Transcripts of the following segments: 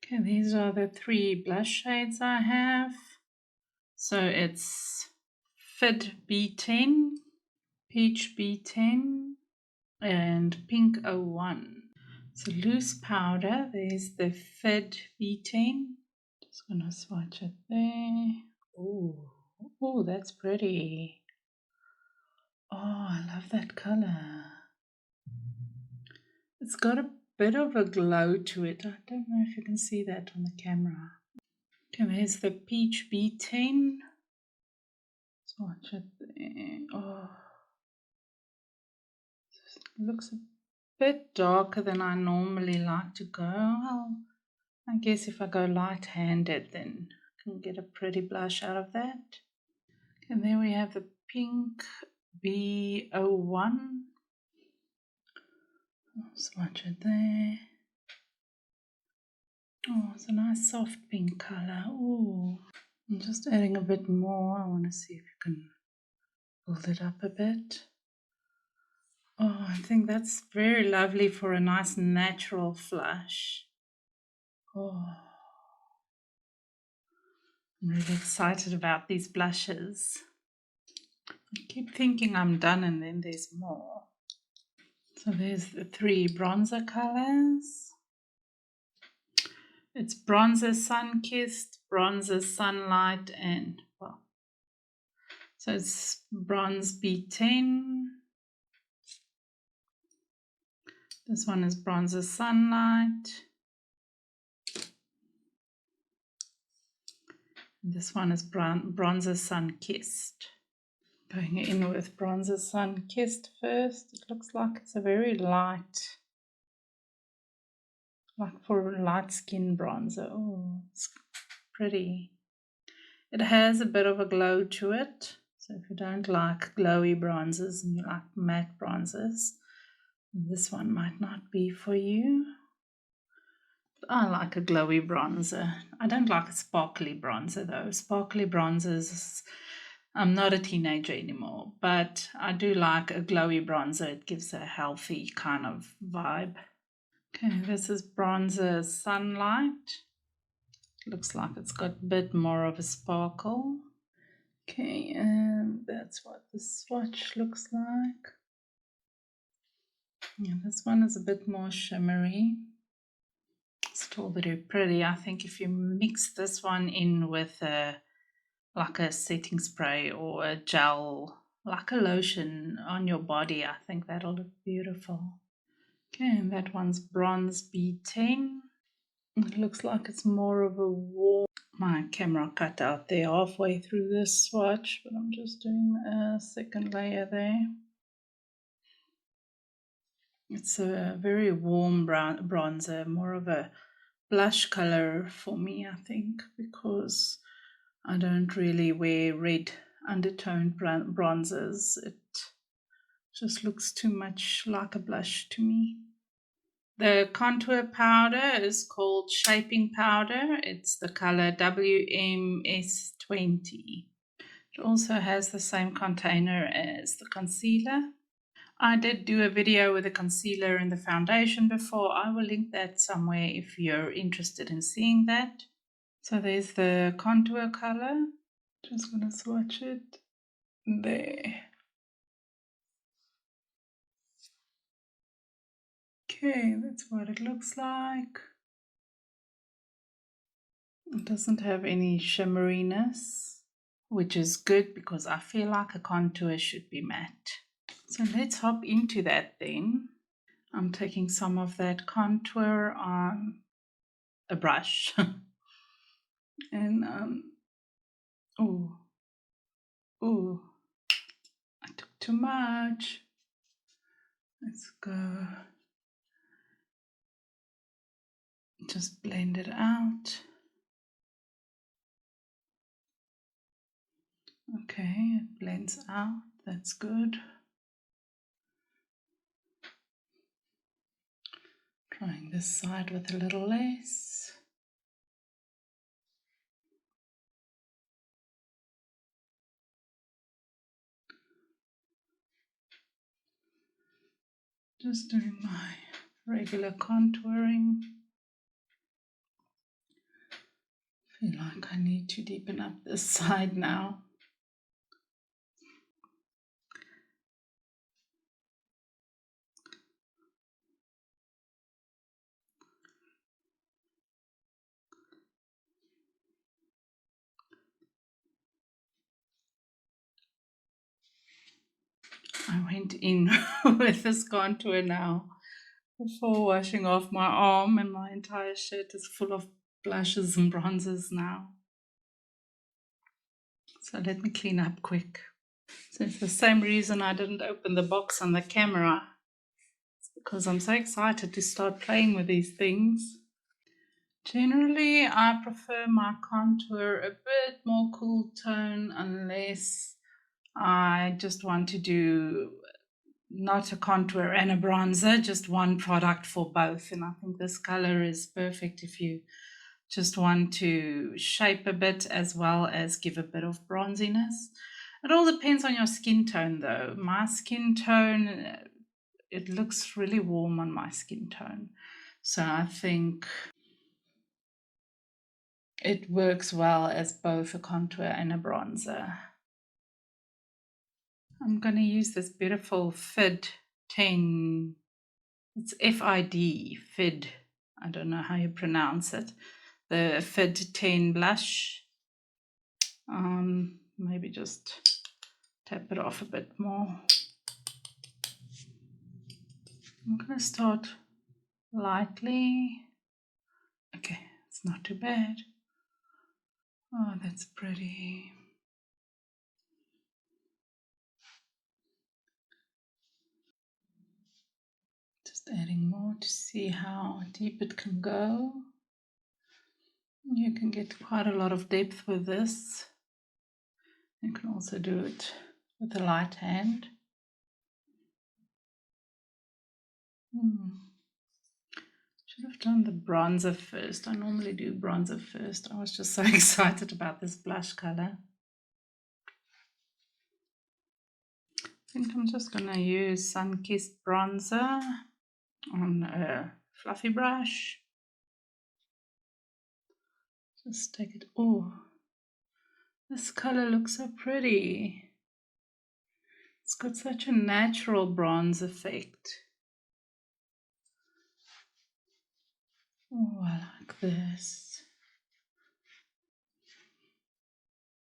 Okay, these are the 3 blush shades I have. So it's Fid B10, Peach B10, and Pink 01. So loose powder, there's the Fid B10. Just gonna swatch it there. Oh, that's pretty. Oh, I love that color. It's got a bit of a glow to it. I don't know if you can see that on the camera. Okay, there's the Peach B10. Swatch it there. Oh, it looks a bit darker than I normally like to go. Well, I guess if I go light-handed, then I can get a pretty blush out of that. And then we have the Pink B01. Swatch it there. Oh, it's a nice soft pink color. Oh, I'm just adding a bit more. I want to see if you can build it up a bit. Oh, I think that's very lovely for a nice natural flush. Oh, I'm really excited about these blushes. I keep thinking I'm done and then there's more. So there's the 3 bronzer colors. It's Bronzer Sun-Kissed, Bronzer Sunlight, and, well, so it's Bronze B10. This one is Bronzer Sunlight. This one is Bronzer Sun-Kissed. Going in with Bronzer Sun-Kissed first. It looks like it's a very light, like for light skin bronzer. Oh, it's pretty. It has a bit of a glow to it. So if you don't like glowy bronzers and you like matte bronzers, this one might not be for you. I like a glowy bronzer. I don't like a sparkly bronzer though. Sparkly bronzers, I'm not a teenager anymore, but I do like a glowy bronzer. It gives a healthy kind of vibe. Okay, this is Bronzer Sunlight. Looks like it's got a bit more of a sparkle. Okay, and that's what the swatch looks like. Yeah, this one is a bit more shimmery. Still very pretty. I think if you mix this one in with like a setting spray or a gel, like a lotion on your body, I think that'll look beautiful. Okay, and that one's Bronze B10. It looks like it's more of a warm. My camera cut out there halfway through this swatch, but I'm just doing a second layer there. It's a very warm bronzer, more of a blush color for me, I think, because I don't really wear red undertoned bronzers. It just looks too much like a blush to me. The contour powder is called Shaping Powder. It's the color WMS20. It also has the same container as the concealer. I did do a video with the concealer and the foundation before. I will link that somewhere if you're interested in seeing that. So there's the contour color. Just gonna swatch it there. Okay, that's what it looks like. It doesn't have any shimmeriness, which is good because I feel like a contour should be matte. So let's hop into that then. I'm taking some of that contour on a brush. And oh, I took too much. Let's go. Just blend it out. Okay, it blends out. That's good. Trying this side with a little less. Just doing my regular contouring. feel like I need to deepen up this side now. I went in with this contour now before washing off my arm, and my entire shirt is full of blushes and bronzers now. So let me clean up quick. So it's the same reason I didn't open the box on the camera. It's because I'm so excited to start playing with these things. Generally, I prefer my contour a bit more cool tone unless I just want to do not a contour and a bronzer, just one product for both. And I think this color is perfect if you just want to shape a bit as well as give a bit of bronziness. It all depends on your skin tone though. My skin tone, it looks really warm on my skin tone. So I think it works well as both a contour and a bronzer. I'm going to use this beautiful Fid 10, it's F-I-D, Fid, I don't know how you pronounce it, the Fid 10 blush. Maybe just tap it off a bit more. I'm going to start lightly. Okay, it's not too bad. Oh, that's pretty. Just adding more to see how deep it can go. You can get quite a lot of depth with this. You can also do it with a light hand. Should have done the bronzer first. I normally do bronzer first. I was just so excited about this blush color. I think I'm just going to use Sun-Kissed bronzer on a fluffy brush. Just take it. Oh, this color looks so pretty. It's got such a natural bronze effect. Oh, I like this.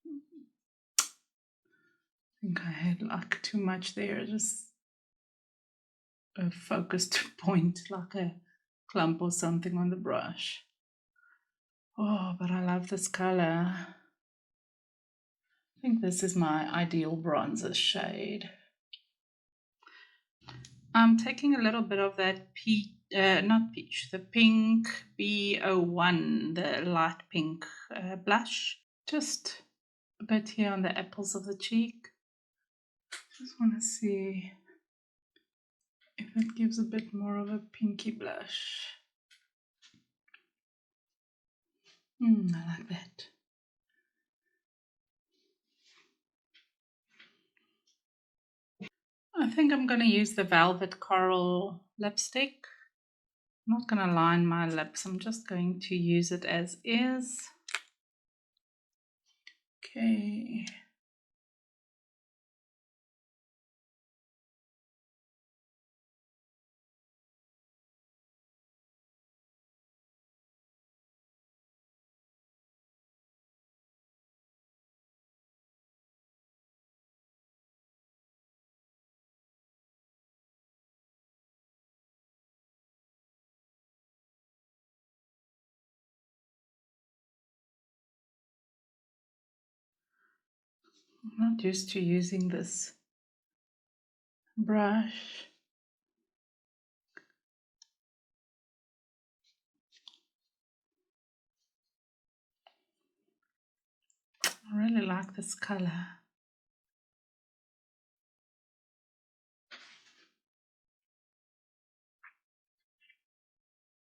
I think I had like too much there, just a focused point, like a clump or something on the brush. Oh, but I love this color. I think this is my ideal bronzer shade. I'm taking a little bit of that peach, not peach, the pink B01, the light pink blush. Just a bit here on the apples of the cheek. Just want to see if it gives a bit more of a pinky blush. I like that. I think I'm going to use the Velvet Coral lipstick. I'm not going to line my lips, I'm just going to use it as is. Okay. I'm not used to using this brush. I really like this color.